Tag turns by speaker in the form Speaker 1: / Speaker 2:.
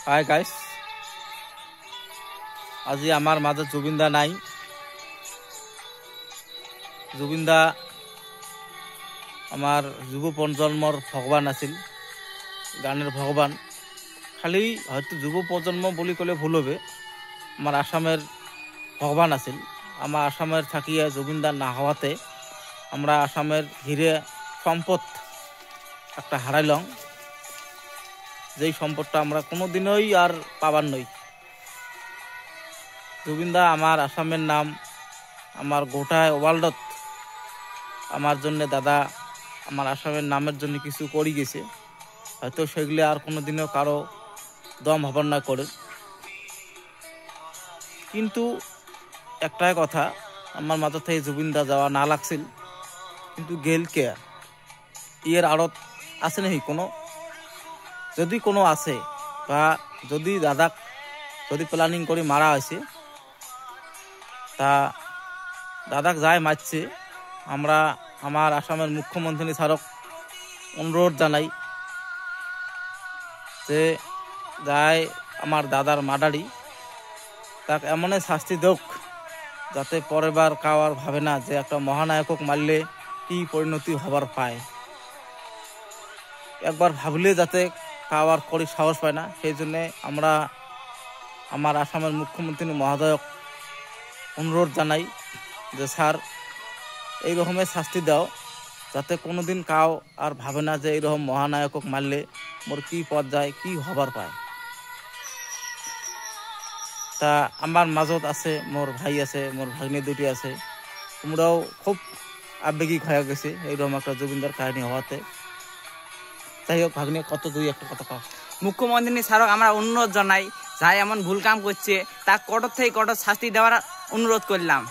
Speaker 1: Hi guys, আজি আমার মাঝে জুবিনদা নাই। জুবিনদা আমার যুব প্রজন্মর ভগবান আছিল, গানের ভগবান। খালি হয়তো যুব প্রজন্ম বলি কলে ভুল হবে, আমার আসামের ভগবান আছিল। আমার আসামের থাকিয়া জুবিনদা না হওয়াতে আমরা আসামের হিরে সম্পদ একটা হারাইলাম, যেই সম্পদটা আমরা কোনোদিনই আর পাবার নই। জুবিনদা আমার আসামের নাম, আমার গোটায় ওয়ার্ল্ডত আমার জন্য দাদা আমার আসামের নামের জন্য কিছু করে গেছে। হয়তো সেগুলি আর কোনোদিনও কারো দম হবার না করে। কিন্তু একটাই কথা, আমার মাথা থেকে জুবিনদা যাওয়া না লাগছিল, কিন্তু গেল কে ইয়ের আড়ত আছে নাকি কোনো? যদি কোনো আছে বা যদি দাদাক যদি প্ল্যানিং করে মারা হয়েছে, তা দাদাক যাই মারছে আমরা আমার আসামের মুখ্যমন্ত্রী স্যারক অনুরোধ জানাই যে যাই আমার দাদার মার্ডারি তাক এমনই শাস্তি দেখ যাতে পরের বার কাউ আর ভাবে না যে একটা মহানায়কক মারলে কি পরিণতি হবার পায়। একবার ভাবলে যাতে কাউ আর করি সাহস পায় না। সেই জন্যে আমরা আমার আসামের মুখ্যমন্ত্রী মহোদয়ক অনুরোধ জানাই যে স্যার এই রকমের শাস্তি দাও যাতে কোনোদিন কাউ আর ভাবে না যে এইরকম মহানায়কক মারলে মোর কি পর্যায়ে কি হবার পায়। তা আমার মাজত আছে, মোর ভাই আছে, মোর ভাগ্নে দুটি আছে, তোমরাও খুব আবেগিক হয়ে গেছে এইরকম একটা জুবিনদার কাহিনী হওয়াতে। যাই হোক ভাগ্নে, কত দুই একটা কথা কও।
Speaker 2: মুখ্যমন্ত্রী স্মারক আমরা অনুরোধ জানাই, যাই এমন ভুল কাম করছে তার কঠোর থেকে কঠোর শাস্তি দেওয়ার অনুরোধ করলাম।